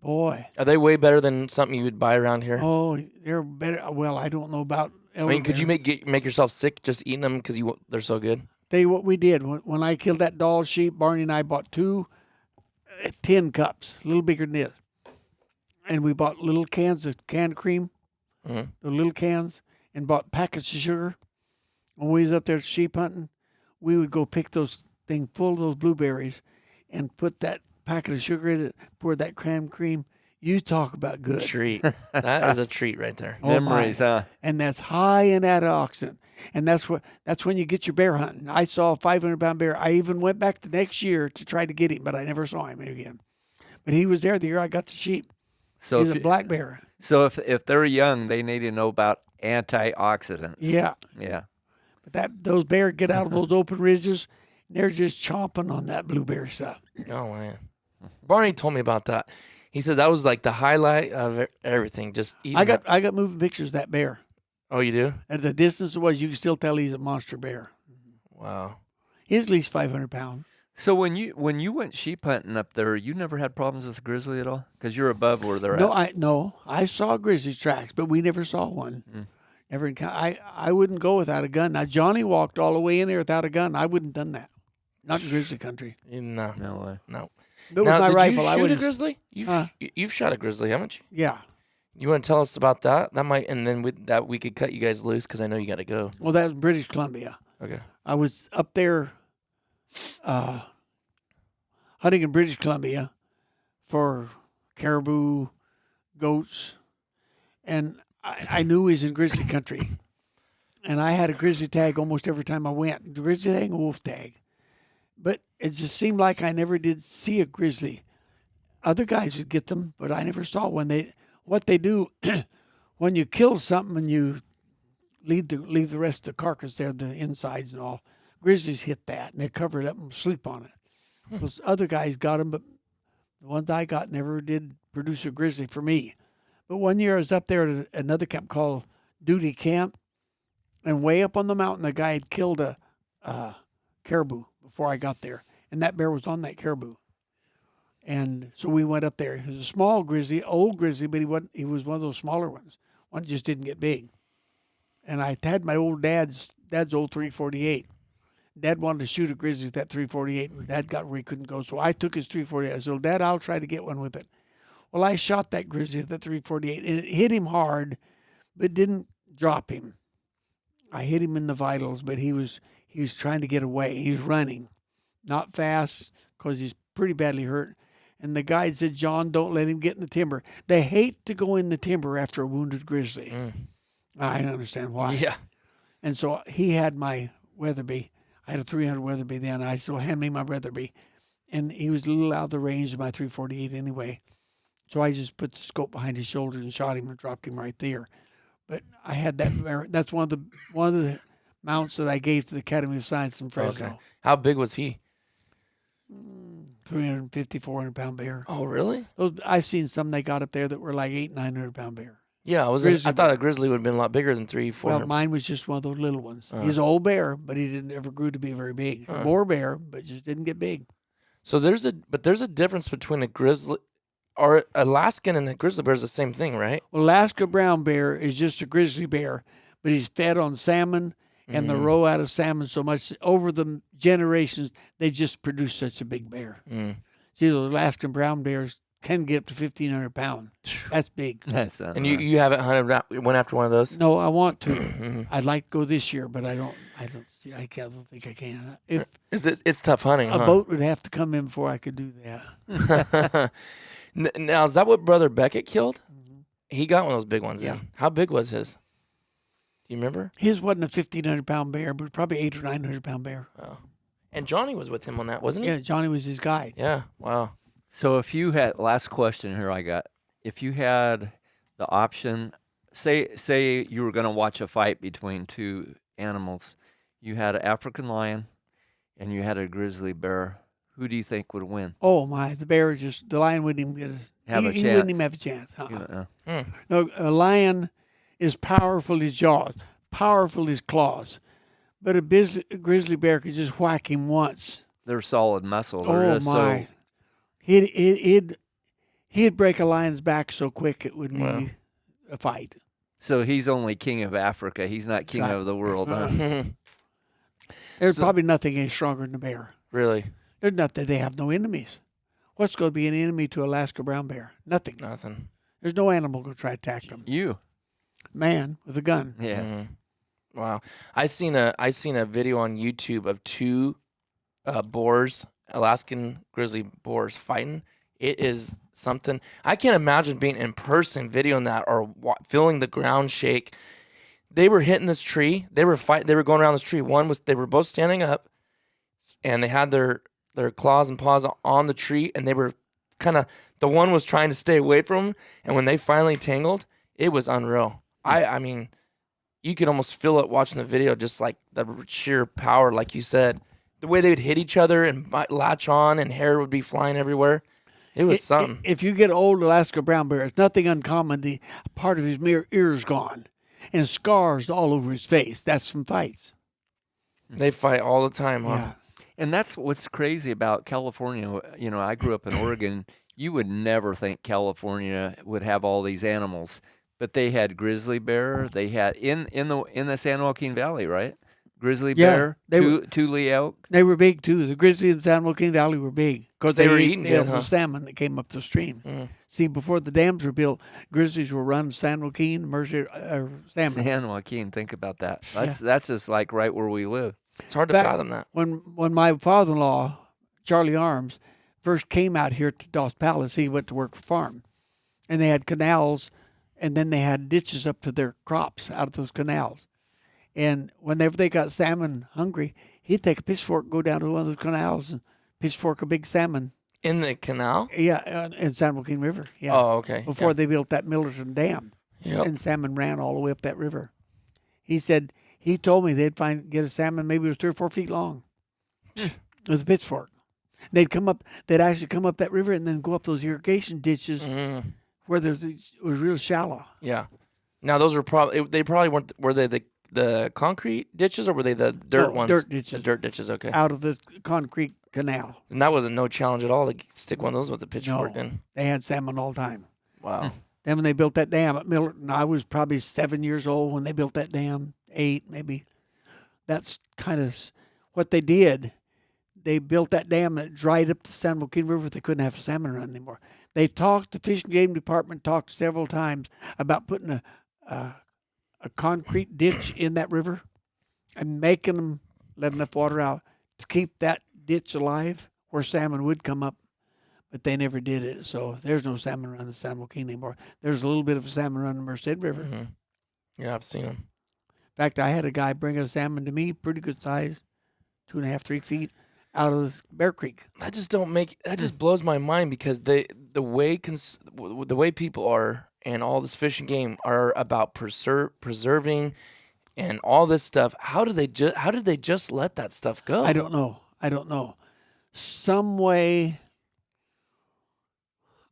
boy. Are they way better than something you would buy around here? Oh, they're better. Well, I don't know about I elderberry. mean, could you make yourself sick just eating them because they're so good? Tell you what we did. When I killed that doll sheep, Barney and I bought 2 tin cups, a little bigger than this. And we bought little cans of canned cream, the little cans, and bought packets of sugar. When we was up there sheep hunting, we would go pick those things full of those blueberries and put that packet of sugar in it, pour that canned cream. You talk about good. Treat. That is a treat right there. Oh, Memories, my. huh? And that's high in antioxidant. And that's when you get your bear hunting. I saw a 500-pound bear. I even went back the next year to try to get him, but I never saw him again. But he was there the year I got the sheep. So He's a black bear. So if they're young, they need to know about antioxidants. Yeah. Yeah. But those bears get out of those open ridges, and they're just chomping on that blueberry stuff. Oh man, Barney told me about that. He said that was like the highlight of everything. Just eating. I got moving pictures of that bear. Oh, you do? At the distance it was, you can still tell he's a monster bear. Wow. He's at least 500 pounds. So when you went sheep hunting up there, you never had problems with grizzly at all? Because you're above where they're at. I saw grizzly tracks, but we never saw one. Never encountered. I wouldn't go without a gun. Now Johnny walked all the way in there without a gun. I wouldn't have done that. Not in grizzly country. No. No way. No. But Now, with my did rifle, you I shoot would a grizzly? You've shot a grizzly, haven't you? Yeah. You want to tell us about that? That might, and then with that we could cut you guys loose because I know you got to go. Well, that was British Columbia. Okay. I was up there hunting in British Columbia for caribou, goats, and I knew he was in grizzly country. And I had a grizzly tag almost every time I went. Grizzly tag and wolf tag. But it just seemed like I never did see a grizzly. Other guys would get them, but I never saw one. What they do when you kill something and you leave the rest of the carcass there, the insides and all, grizzlies hit that and they cover it up and sleep on it. Those other guys got them, but the ones I got never did produce a grizzly for me. But one year I was up there at another camp called Duty Camp, and way up on the mountain, a guy had killed a caribou before I got there, and that bear was on that caribou. And so we went up there. He was a small grizzly, old grizzly, but he was one of those smaller ones. One just didn't get big. And I had my old dad's old 348. Dad wanted to shoot a grizzly with that 348, and Dad got where he couldn't go. So I took his 348. I said, Dad, I'll try to get one with it. Well, I shot that grizzly with that 348, and it hit him hard, but didn't drop him. I hit him in the vitals, but he was trying to get away. He was running, not fast, because he's pretty badly hurt. And the guide said, John, don't let him get in the timber. They hate to go in the timber after a wounded grizzly. I don't understand why. Yeah. And so he had my Weatherby. I had a 300 Weatherby then. I said, well, hand me my Weatherby. And he was a little out of the range of my 348 anyway. So I just put the scope behind his shoulder and shot him and dropped him right there. But I had that. That's one of the mounts that I gave to the Academy of Science in Fresno. Okay. How big was he? 350, 400-pound bear. Oh, really? I've seen some they got up there that were like 900-pound bear. Yeah, I thought a grizzly would have been a lot bigger than 300, 400. Well, mine was just one of those little ones. He's an old bear, but he didn't ever grew to be very big. More bear, but just didn't get big. So there's a difference between a grizzly or Alaskan and a grizzly bear is the same thing, right? Well, Alaska brown bear is just a grizzly bear, but he's fed on salmon and the roe out of salmon so much over the generations they just produce such a big bear. See, those Alaskan brown bears can get up to 1,500 pounds. That's big. That's and you haven't went after one of those? No, I want to. I'd like to go this year, but I don't think I can. If it's tough hunting. A boat would have to come in before I could do that. Now, is that what Brother Beckett killed? He got one of those big ones. Yeah. Then. How big was his? Do you remember? His wasn't a 1,500-pound bear, but probably 800 or 900-pound bear. Oh. And Johnny was with him on that, wasn't he? Yeah, Johnny was his guide. Yeah. Wow. So if you had, last question here I got, if you had the option, say you were going to watch a fight between two animals, you had an African lion and you had a grizzly bear, who do you think would win? Oh the lion wouldn't even get he wouldn't even have a chance. No, a lion is powerful as jaws, powerful as claws, but a grizzly bear could just whack him once. They're solid muscle. Oh my! He'd break a lion's back so quick it wouldn't be a fight. So he's only king of Africa. He's not king of the world. Huh? There's probably nothing any stronger than a bear. Really? There's nothing. They have no enemies. What's going to be an enemy to Alaska brown bear? Nothing. Nothing. There's no animal going to try to attack them. You. Man with a gun. Yeah. Mm-hmm. Wow. I seen a video on YouTube of two boars, Alaskan grizzly boars fighting. It is something. I can't imagine being in person videoing that or feeling the ground shake. They were hitting this tree. They were fighting. They were going around this tree. They were both standing up, and they had their claws and paws on the tree, and they were the one was trying to stay away from them, and when they finally tangled, it was unreal. I mean, you could almost feel it watching the video, just like the sheer power, like you said. The way they would hit each other and latch on, and hair would be flying everywhere. It was something. If you get old Alaska brown bear, it's nothing uncommon. The part of his ear's gone, and scars all over his face. That's from fights. They fight all the time, huh? Yeah. And that's what's crazy about California. You know, I grew up in Oregon. You would never think California would have all these animals, but they had grizzly bear. They had in the San Joaquin Valley, right? Grizzly bear, Tule elk. They were big too. The grizzly in San Joaquin Valley were big because they were eating good, the salmon that came up the stream. See, before the dams were built, grizzlies were running San Joaquin, Mercer, salmon. San Joaquin, think about that. That's just like right where we live. It's hard to fathom that. When my father-in-law, Charlie Arms, first came out here to Dos Palace, he went to work for farm, and they had canals, and then they had ditches up to their crops out of those canals. And whenever they got salmon hungry, he'd take a pitchfork, go down to one of those canals, and pitchfork a big salmon. In the canal? Yeah, in San Joaquin River. Yeah. Oh, okay. Before they built that Millerton Dam. Yep. And salmon ran all the way up that river. He told me they'd get a salmon, maybe it was 3 or 4 feet long, with a pitchfork. They'd actually come up that river and then go up those irrigation ditches where it was real shallow. Yeah. Now those were they probably weren't. Were they the concrete ditches or were they the dirt ones? Dirt ditches. The dirt ditches. Okay. Out of the concrete canal. And that wasn't no challenge at all to stick one of those with a pitchfork in. They had salmon all the time. Wow. Then when they built that dam at Millerton, I was probably 7 years old when they built that dam, 8 maybe. That's kind of what they did. They built that dam and it dried up the San Joaquin River. They couldn't have salmon run anymore. The Fish and Game Department talked several times about putting a concrete ditch in that river and making them let enough water out to keep that ditch alive where salmon would come up. But they never did it, so there's no salmon run in San Joaquin anymore. There's a little bit of a salmon run in the Merced River. Mm-hmm. Yeah, I've seen them. fact, I had a guy bring a salmon to me, pretty good size, 2.5, 3 feet, out of Bear Creek. That just blows my mind because the way people are and all this fish and game are about preserving and all this stuff. How did they just let that stuff go? I don't know. Some way,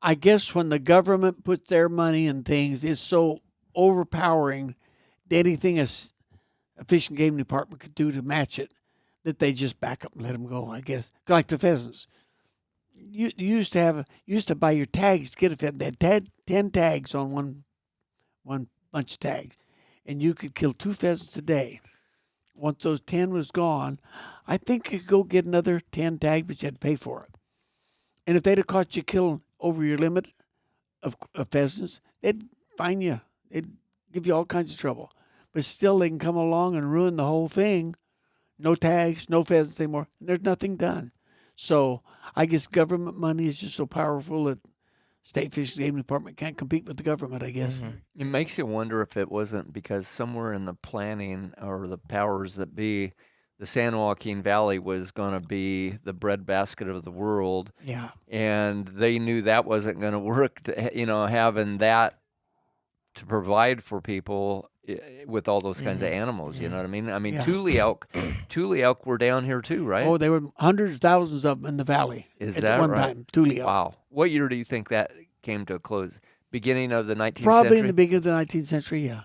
I guess when the government puts their money in things, it's so overpowering that anything a fish and game department could do to match it, that they just back up and let them go, I guess. Like the pheasants. You used to buy your tags to get a pheasant. They had 10 tags on one bunch of tags, and you could kill 2 pheasants a day. Once those 10 was gone, I think you could go get another 10 tags, but you had to pay for it. And if they'd have caught you killing over your limit of pheasants, they'd fine you. They'd give you all kinds of trouble. But still, they can come along and ruin the whole thing. No tags, no pheasants anymore. And there's nothing done. So I guess government money is just so powerful that State Fish and Game Department can't compete with the government, I guess. Mm-hmm. It makes you wonder if it wasn't because somewhere in the planning or the powers that be, the San Joaquin Valley was going to be the breadbasket of the world. Yeah. And they knew that wasn't going to work, having that to provide for people with all those kinds of animals. You know what I mean? I mean, Yeah. Thule elk were down here too, right? Oh, there were hundreds, thousands of them in the valley. Is at that one right? time? Thule elk. Wow. What year do you think that came to a close? Beginning of the 19th Probably century? in the beginning of the 19th century, yeah.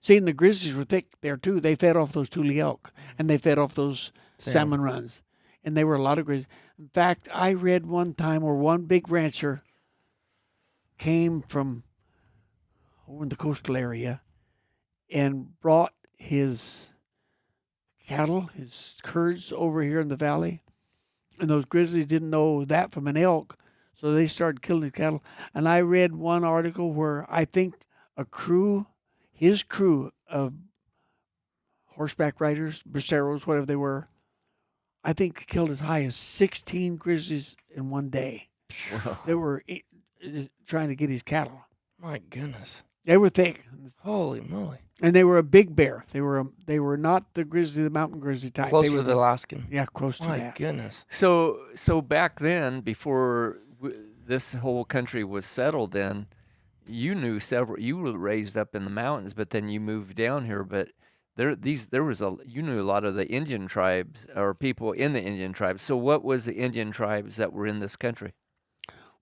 See, and the Grizzlies were thick there too. They fed off those Thule elk, and they fed off those salmon runs. And there were a lot of Grizzlies. In fact, I read one time where one big rancher came from over in the coastal area and brought his cattle, his herds over here in the valley. And those Grizzlies didn't know that from an elk, so they started killing his cattle. And I read one article where I think his crew of horseback riders, braceros, whatever they were, I think killed as high as 16 Grizzlies in one day. Wow. They were trying to get his cattle. My goodness. They were thick. Holy moly. And they were a big bear. They were not the grizzly, the mountain grizzly type. Closer they were to the Alaskan. Yeah, close to My that. goodness. So back then, before this whole country was settled in, you were raised up in the mountains, but then you moved down here. But you knew a lot of the Indian tribes or people in the Indian tribes. So what was the Indian tribes that were in this country?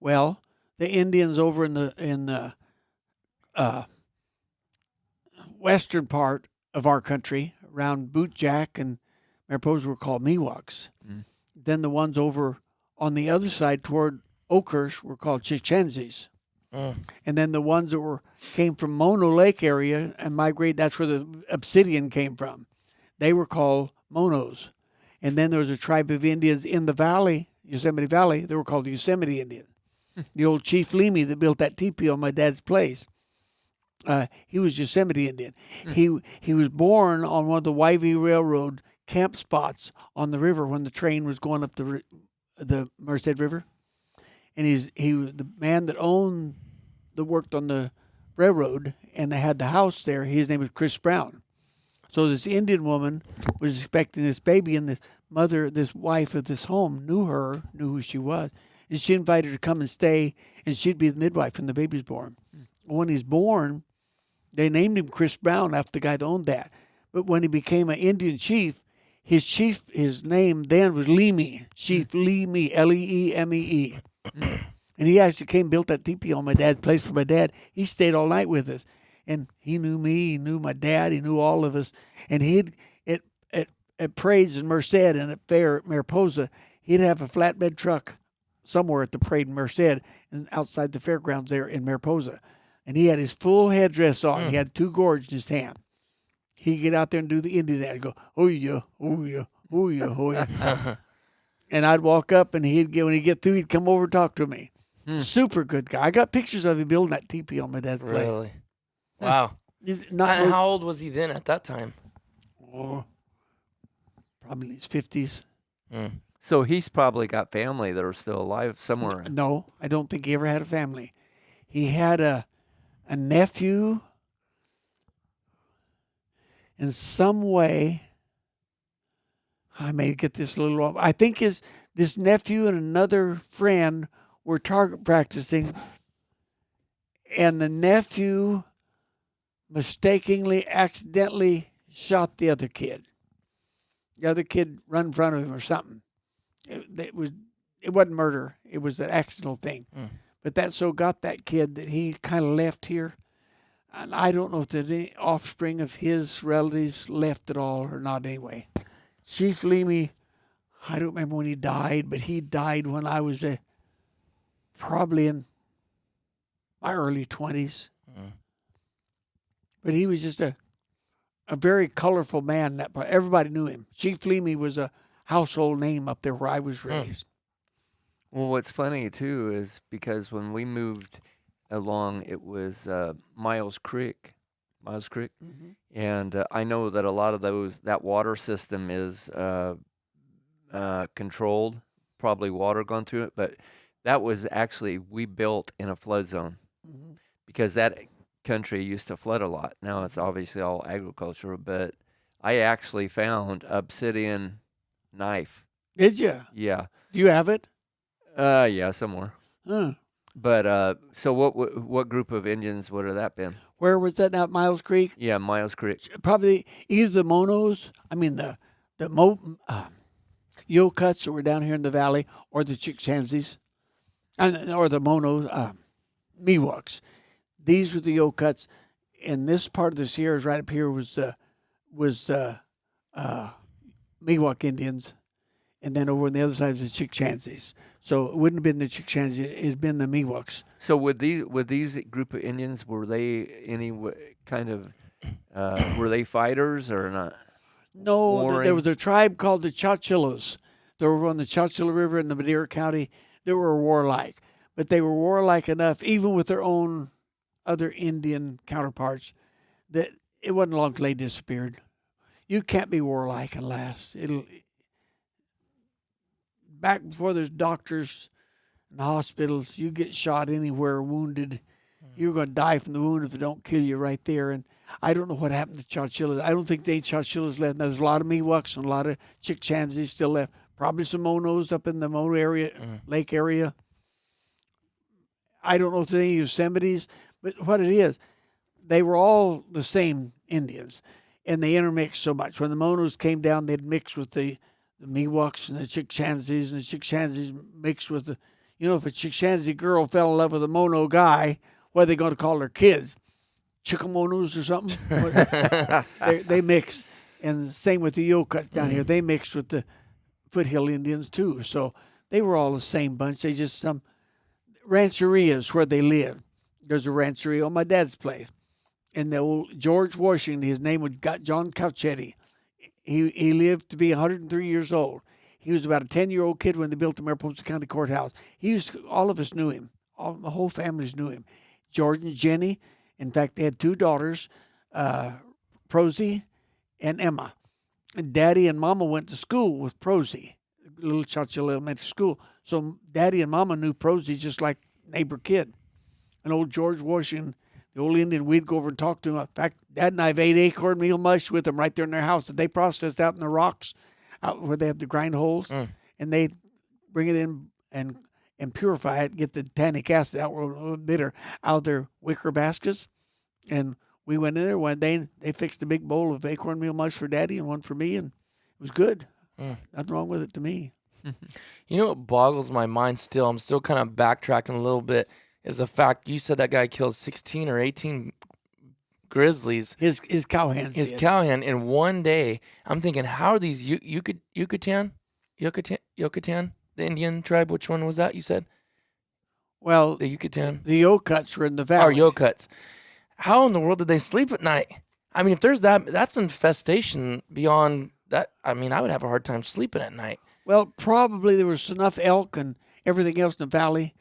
Well, the Indians over in the western part of our country, around Bootjack and Mariposa, were called Miwoks. Mm. Then the ones over on the other side toward Oakhurst were called Chichenses. Mm. And then the ones that came from Mono Lake area and migrated, that's where the obsidian came from. They were called Monos. And then there was a tribe of Indians in the valley, Yosemite Valley, they were called the Yosemite Indians. The old Chief Leamy that built that teepee on my dad's place, he was Yosemite Indian. He was born on one of the YV Railroad camp spots on the river when the train was going up the Merced River. And he was the man that worked on the railroad, and they had the house there. His name was Chris Brown. So this Indian woman was expecting this baby, and this wife of this home knew who she was. And she invited her to come and stay, and she'd be the midwife when the baby's born. When he's born, they named him Chris Brown after the guy that owned that. But when he became an Indian chief, his name then was Leamy. Chief Leamy, Leemee. And he actually built that teepee on my dad's place for my dad. He stayed all night with us. And he knew me, he knew my dad, he knew all of us. And at parades in Merced and at fair at Mariposa, he'd have a flatbed truck somewhere at the parade in Merced and outside the fairgrounds there in Mariposa. And he had his full headdress on. He had 2 gourds in his hand. He'd get out there and do the Indian dance, go, oh yeah, oh yeah, oh yeah, oh yeah. And I'd walk up, and when he'd get through, he'd come over and talk to me. Super good guy. I got pictures of him building that teepee on my dad's place. Really? Wow. And how old was he then at that time? Oh, probably in his 50s. Mm. So he's probably got family that are still alive somewhere. No, I don't think he ever had a family. He had a nephew in some way, I may get this a little off. I think this nephew and another friend were target practicing, and the nephew mistakenly, accidentally shot the other kid. The other kid run in front of him or something. It wasn't murder. It was an accidental thing. But that so got that kid that he kind of left here. And I don't know if there's any offspring of his relatives left at all or not anyway. Chief Leamy, I don't remember when he died, but he died when I was probably in my early 20s. But he was just a very colorful man. Everybody knew him. Chief Leamy was a household name up there where I was raised. Well, what's funny, too, is because when we moved along, it was Miles Creek. And I know that a lot of that water system is controlled, probably water going through it, but that was actually, we built in a flood zone because that country used to flood a lot. Now it's obviously all agriculture, but I actually found obsidian knife. Did you? Yeah. Do you have it? Yeah, somewhere. Huh. But so what group of Indians would have that been? Where was that now? Miles Creek? Yeah, Miles Creek. Probably either the Monos, the Yokuts that were down here in the valley, or the Chickchansies, or the Monos, Miwoks. These were the Yokuts. And this part of the Sierras right up here was the Miwok Indians. And then over on the other side was the Chickchansies. So it wouldn't have been the Chickchansies, it'd been the Miwoks. So with these group of Indians, were they any kind of were they fighters or not? No, there was a tribe called the Chowchillas. They were on the Chowchilla River in the Madera County. They were warlike, but they were warlike enough, even with their own other Indian counterparts, that it wasn't long till they disappeared. You can't be warlike and last. Back before there's doctors and hospitals, you get shot anywhere, wounded, you're going to die from the wound if it don't kill you right there. And I don't know what happened to Chowchillas. I don't think there ain't Chowchillas left. Now, there's a lot of Miwoks and a lot of Chickchansies still left. Probably some Monos up in the Mono area, lake area. I don't know if there's any Yosemites, but what it is, they were all the same Indians, and they intermixed so much. When the Monos came down, they'd mix with the Miwoks and the Chickchansies, and the Chickchansies mixed with if a Chickchansie girl fell in love with a Mono guy, what are they going to call their kids? Chickamonos or something? They mix. And the same with the Yokuts down here. They mixed with the foothill Indians too. So they were all the same bunch. They just some rancherias where they lived. There's a rancheria on my dad's place. And the old George Washington, his name was John Cauchetti. He lived to be 103 years old. He was about a 10-year-old kid when they built the Mariposa County Courthouse. All of us knew him. The whole families knew him. George and Jenny. In fact, they had two daughters, Prosy and Emma. And Daddy and Mama went to school with Prosy, little Chowchilla Elementary School. So Daddy and Mama knew Prosy just like neighbor kid. And old George Washington, the old Indian, we'd go over and talk to him. In fact, Dad and I have ate acorn meal mush with them right there in their house that they processed out in the rocks, out where they have the grind holes, and they bring it in and purify it, get the tannic acid out, or bitter, out of their wicker baskets. And we went in there one day, and they fixed a big bowl of acorn meal mush for Daddy and one for me, and it was good. Nothing wrong with it to me. You know what boggles my mind still? I'm still kind of backtracking a little bit. Is the fact you said that guy killed 16 or 18 Grizzlies. His cowhands. His cowhand in one day. I'm thinking, how are these Yucatan, the Indian tribe? Which one was that you said? Well, the Yucatan. The Yokuts were in the valley. Oh, Yokuts. How in the world did they sleep at night? I mean, if there's that's infestation beyond that. I mean, I would have a hard time sleeping at night. Well, probably there was enough elk and everything else in the valley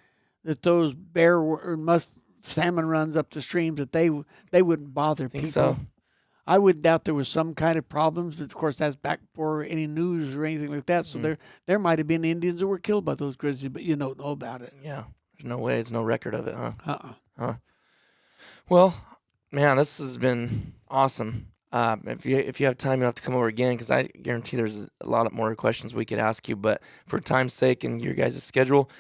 that those salmon runs up the streams that they wouldn't bother people. So. I would doubt there was some kind of problems, but of course that's back before any news or anything like that. So there might have been Indians that were killed by those grizzlies, but you don't know about it. Yeah, there's no way. There's no record of it, huh? Huh. Well, man, this has been awesome. If you have time, you'll have to come over again because I guarantee there's a lot more questions we could ask you. But for time's sake and your guys' schedule,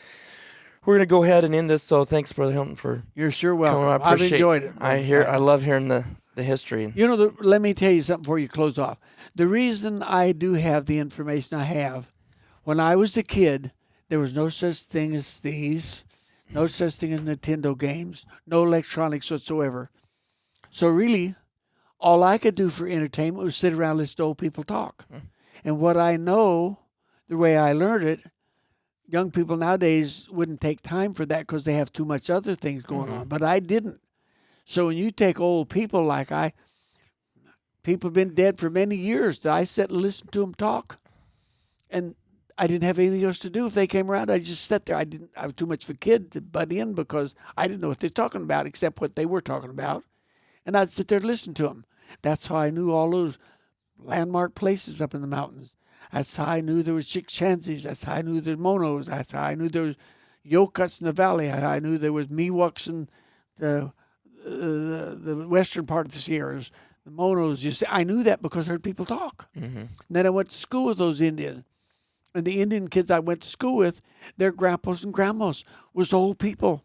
we're gonna go ahead and end this. So thanks, Brother Hilton, for You're sure welcome. coming. I I've appreciate. enjoyed it. I love hearing the history. You know, let me tell you something before you close off. The reason I do have the information I have, when I was a kid, there was no such thing as these, no such thing as Nintendo games, no electronics whatsoever. So really, all I could do for entertainment was sit around and listen to old people talk. And what I know, the way I learned it, young people nowadays wouldn't take time for that because they have too much other things going on. But I didn't. So when you take old people like people have been dead for many years. I sit and listen to them talk. And I didn't have anything else to do. If they came around, I just sat there. I was too much of a kid to butt in because I didn't know what they're talking about except what they were talking about. And I'd sit there and listen to them. That's how I knew all those landmark places up in the mountains. That's how I knew there was Chickchansies. That's how I knew there was Monos. That's how I knew there was Yokuts in the valley. I knew there was Miwoks in the western part of the Sierras, the Monos. You see, I knew that because I heard people talk. And then I went to school with those Indians. And the Indian kids I went to school with, their grandpas and grandmas was old people.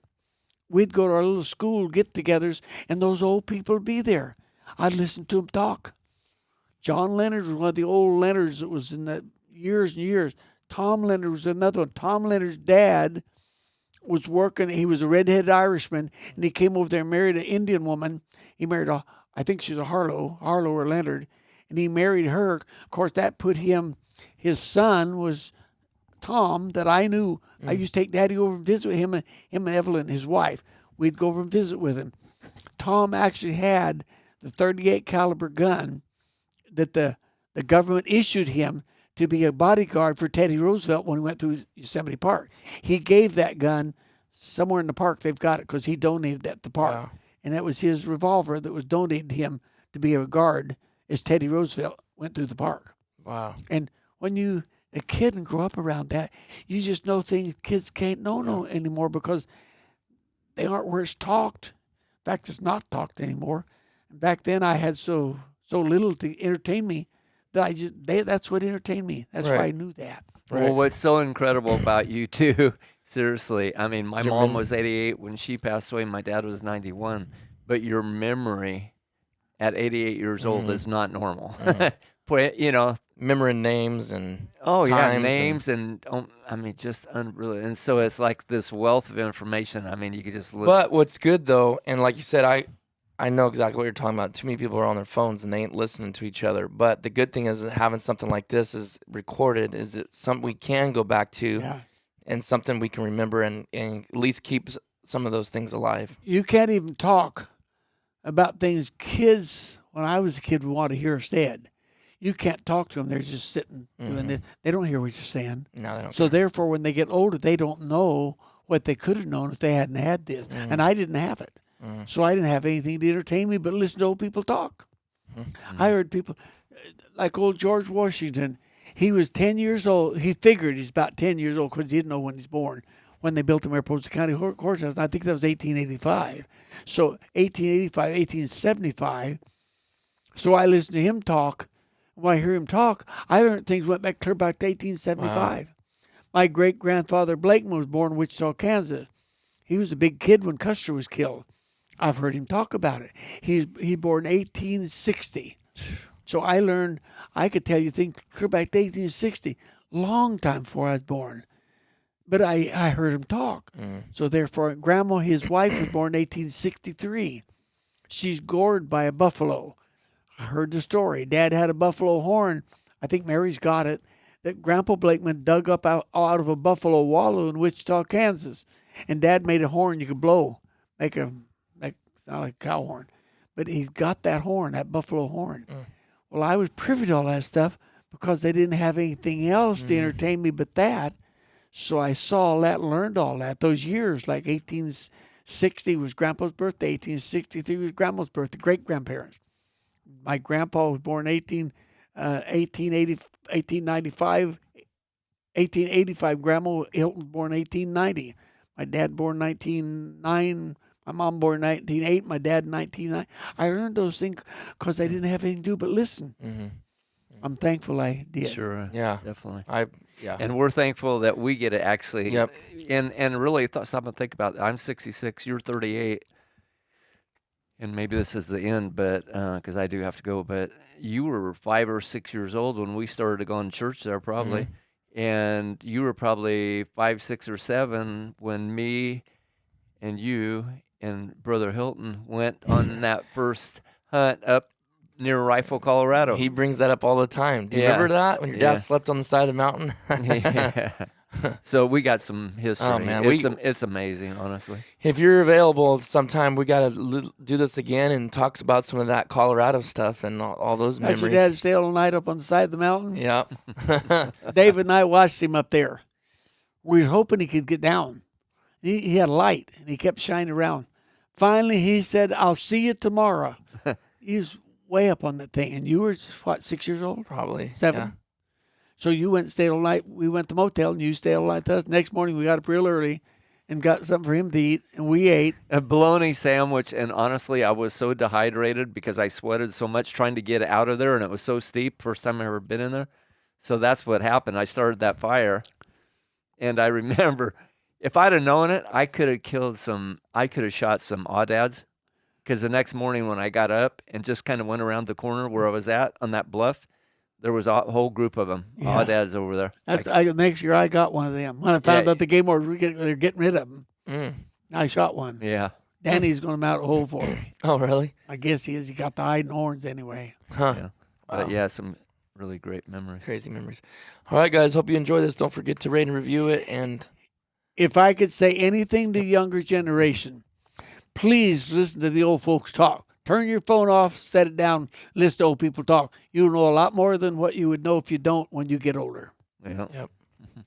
We'd go to our little school get-togethers, and those old people would be there. I'd listen to them talk. John Leonard was one of the old Leonards that was in the years and years. Tom Leonard was another one. Tom Leonard's dad was working. He was a redheaded Irishman, and he came over there and married an Indian woman. He married I think she's a Harlow or Leonard, and he married her. Of course, that put him. His son was Tom that I knew. I used to take Daddy over and visit with him and Evelyn, his wife. We'd go over and visit with him. Tom actually had the .38 caliber gun that the government issued him to be a bodyguard for Teddy Roosevelt when he went through Yosemite Park. He gave that gun somewhere in the park. They've got it because he donated that to the park. Wow. And that was his revolver that was donated to him to be a guard as Teddy Roosevelt went through the park. Wow. And when you a kid and grow up around that, you just know things kids can't know anymore because they aren't where it's talked. In fact, it's not talked anymore. And back then, I had so little to entertain me that that's what entertained me. That's why I knew that. Right. Well, what's so incredible about you too, seriously, I mean, my mom was 88 when she passed away. My dad was 91. But your memory at 88 years old is not normal. You know, remembering names and names and I mean, just unreal. And so it's like this wealth of information. I mean, you could just listen. But what's good though, and like you said, I know exactly what you're talking about. Too many people are on their phones and they ain't listening to each other. But the good thing is that having something like this is recorded. Is it something we can go back to, and something we can remember and at least keep some of those things alive. You can't even talk about things kids when I was a kid would want to hear said. You can't talk to them. They're just sitting doing it. They don't hear what you're saying. No, they don't. So therefore, when they get older, they don't know what they could have known if they hadn't had this. And I didn't have it. So I didn't have anything to entertain me but listen to old people talk. I heard people, like old George Washington, he was 10 years old. He figured he's about 10 years old because he didn't know when he's born, when they built the Mariposa County Courthouse. I think that was 1885. So 1885, 1875. So I listened to him talk. When I hear him talk, I learned things went back clear back to 1875. Wow. My great-grandfather Blakeman was born in Wichita, Kansas. He was a big kid when Custer was killed. I've heard him talk about it. He born in 1860. So I learned, I could tell you things clear back to 1860, long time before I was born. But I heard him talk. So therefore, Grandma, his wife, was born in 1863. She's gored by a buffalo. I heard the story. Dad had a buffalo horn. I think Mary's got it. That Grandpa Blakeman dug up out of a buffalo wallow in Wichita, Kansas. And Dad made a horn you could blow. Make sound like a cow horn. But he's got that horn, that buffalo horn. Well, I was privy to all that stuff because they didn't have anything else to entertain me but that. So I saw all that and learned all that. Those years, like 1860 was Grandpa's birthday, 1863 was Grandma's birthday, great-grandparents. My grandpa was born 1885. 1885. Grandma Hilton was born 1890. My dad born 1909. My mom born in 1908, my dad in 1909. I learned those things because I didn't have anything to do but listen. Mm-hmm. I'm thankful I did. Sure. Yeah. Definitely. Yeah. And we're thankful that we get to actually, Yep. and really stop and think about it. I'm 66, you're 38, and maybe this is the end, but because I do have to go, but you were 5 or 6 years old when we started to go to church there probably, and you were probably 5, 6, or 7 when me and you and Brother Hilton went on that first hunt up near Rifle, Colorado. He brings that up all the time. Do you Yeah. remember that when your dad slept on the side of the mountain? Yeah. So we got some history. Oh, man. It's amazing, honestly. If you're available sometime, we got to do this again and talk about some of that Colorado stuff and all those That's your memories. dad stay all night up on the side of the mountain? Yeah. David and I watched him up there. We were hoping he could get down. He had a light, and he kept shining around. Finally, he said, I'll see you tomorrow. He was way up on that thing. And you were, what, 6 years old? Probably. 7? Yeah. So you went and stayed all night. We went to the motel, and you stayed all night with us. Next morning, we got up real early and got something for him to eat, and we ate. A bologna sandwich, and honestly, I was so dehydrated because I sweated so much trying to get out of there, and it was so steep. First time I ever been in there. So that's what happened. I started that fire, and I remember if I'd have known it, I could have shot some audads, because the next morning when I got up and just kind of went around the corner where I was at on that bluff, there was a whole group of them, audads over there. Next year, I got one of them. When I found out the game was they're getting rid of them, I shot one. Yeah. Danny's going to mount a hole for me. Oh, really? I guess he is. He got the hide and horns anyway. Huh. Yeah. But yeah, some really great memories. Crazy memories. All right, guys. Hope you enjoy this. Don't forget to rate and review it. And If I could say anything to younger generation, please listen to the old folks talk. Turn your phone off, set it down, listen to old people talk. You'll know a lot more than what you would know if you don't when you get older. Yeah. Yep.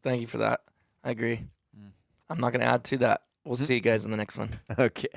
Thank you for that. I agree. I'm not going to add to that. We'll see you guys in the next one. Okay.